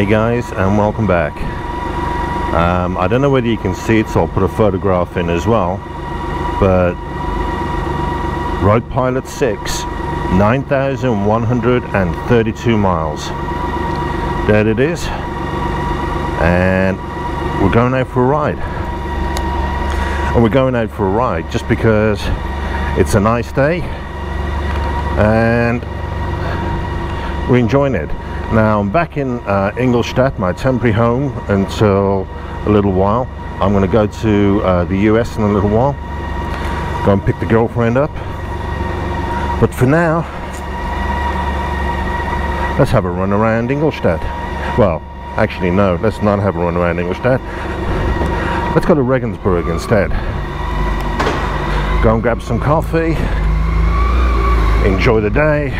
Hey guys, and welcome back. I don't know whether you can see it, so I'll put a photograph in as well, but Road Pilot 6, 9,132 miles. There it is, and we're going out for a ride. And we're going out for a ride just because it's a nice day and we're enjoying it. Now I'm back in Ingolstadt, my temporary home, until a little while. I'm going to go to the US in a little while, go and pick the girlfriend up. But for now, let's have a run around Ingolstadt. Well, actually no, let's not have a run around Ingolstadt. Let's go to Regensburg instead. Go and grab some coffee, enjoy the day,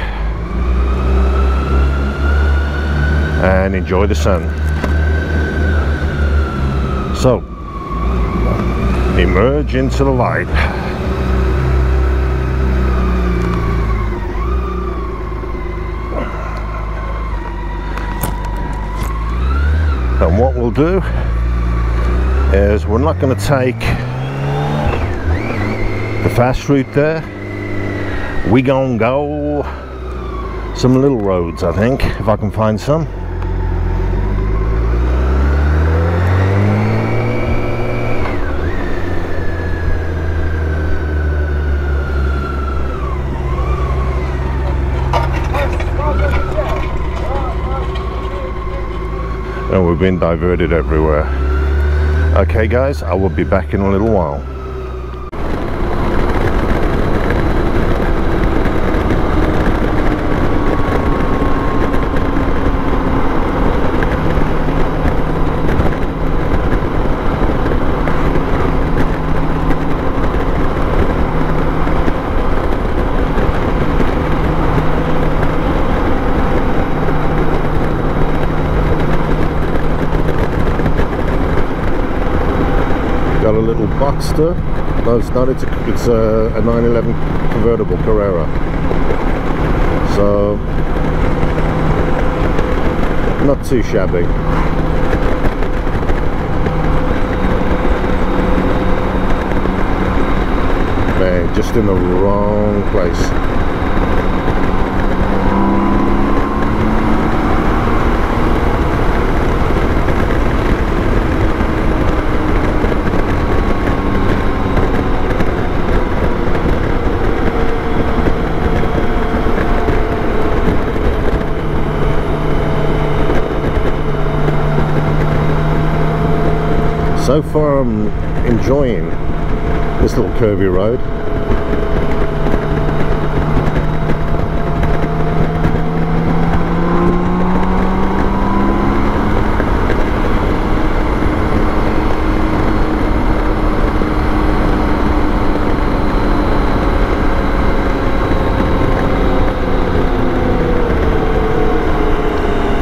and enjoy the sun. So, emerge into the light. And what we'll do is we're not going to take the fast route there. We're going to go some little roads, I think, if I can find some. And we've been diverted everywhere. Okay guys, I will be back in a little while. Got a little Boxster. No, it's not. It's a 911 convertible Carrera. So not too shabby. Man, just in the wrong place. So far I'm enjoying this little curvy road.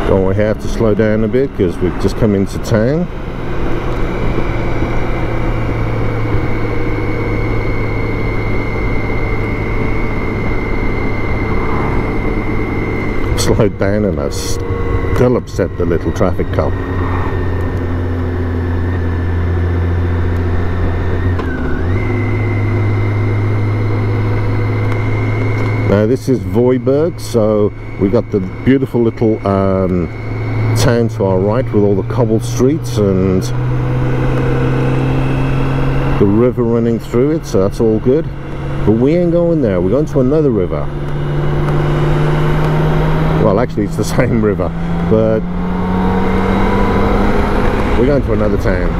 Don't we have to slow down a bit because we've just come into town. Slowed down and I've still upset the little traffic cop. Now this is Voiburg, so we got the beautiful little town to our right with all the cobbled streets and the river running through it, so that's all good. But we ain't going there, we're going to another river. Well, actually it's the same river, but we're going to another town.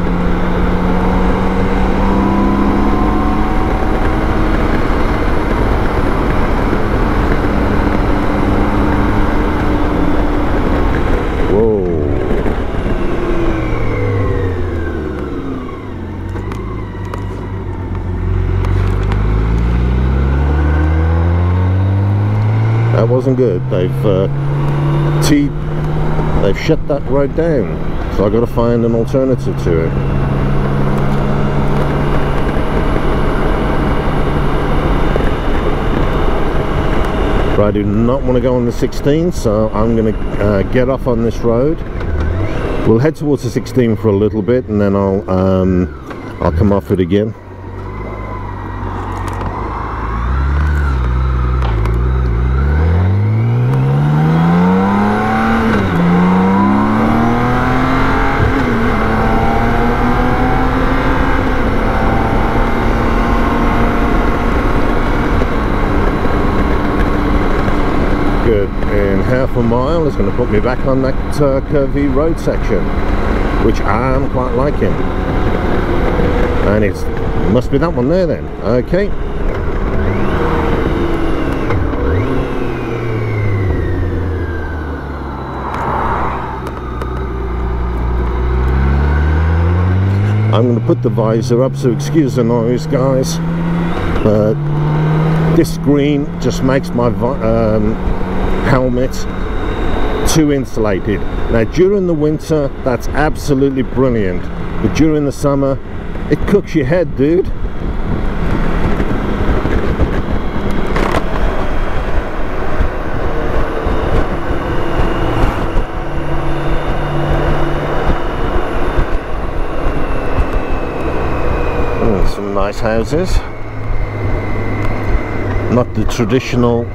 Whoa. That wasn't good. They've shut that road down, so I've got to find an alternative to it. But I do not want to go on the 16, so I'm going to get off on this road We'll head towards the 16 for a little bit, and then I'll come off it again. Half a mile is going to put me back on that curvy road section, which I'm quite liking. And it must be that one there then. Okay. I'm going to put the visor up, so excuse the noise, guys. But this screen just makes my helmet too insulated. Now during the winter that's absolutely brilliant, but during the summer it cooks your head, dude. Some nice houses, not the traditional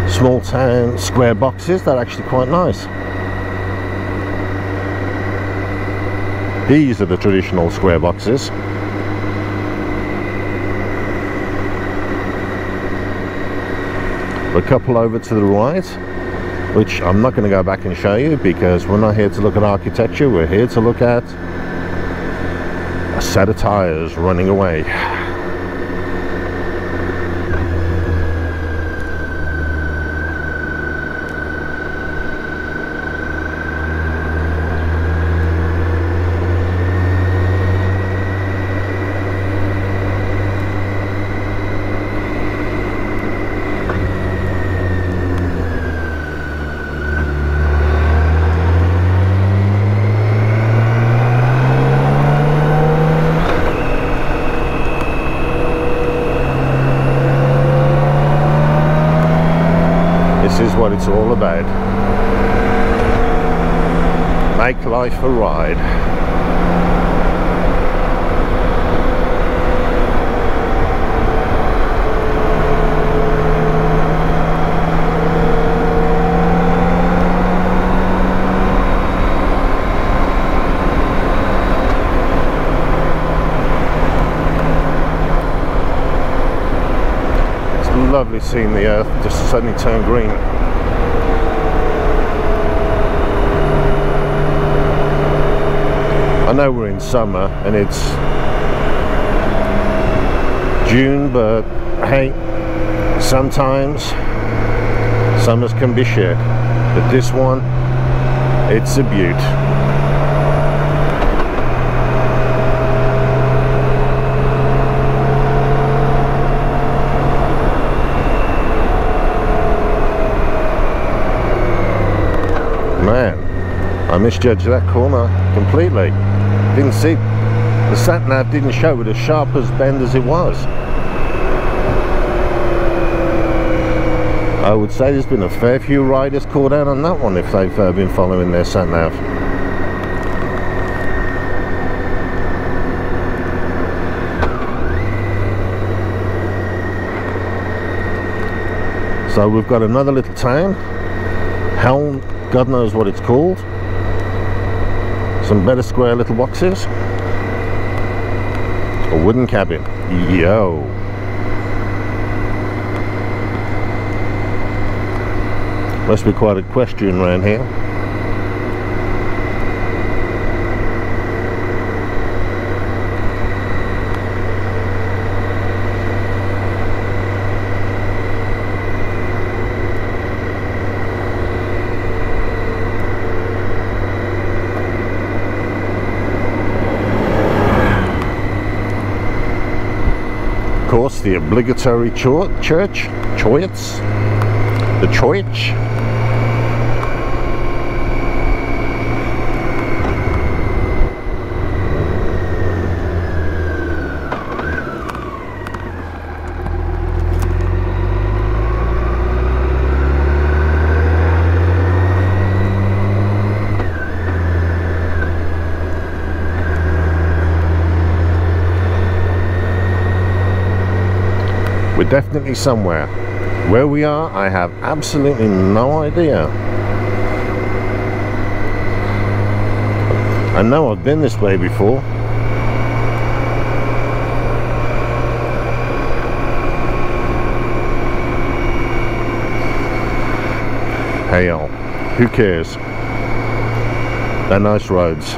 small town square boxes. They're actually quite nice. These are the traditional square boxes. A couple over to the right, which I'm not going to go back and show you because we're not here to look at architecture, we're here to look at a set of tires running away. This is what it's all about. Make life a ride. Lovely seeing the earth just suddenly turn green. I know we're in summer and it's June, but hey, sometimes summers can be shit, but this one, it's a beaut. Man, I misjudged that corner completely. Didn't see, the sat nav didn't show it as sharp as bend as it was. I would say there's been a fair few riders caught out on that one if they've been following their sat nav. So we've got another little town. Helm, God knows what it's called. Some better square little boxes. A wooden cabin. Yo. Must be quite equestrian around here. Of course, the obligatory church, the church. We're definitely somewhere. Where we are, I have absolutely no idea. I know I've been this way before. Hey y'all, who cares? They're nice roads.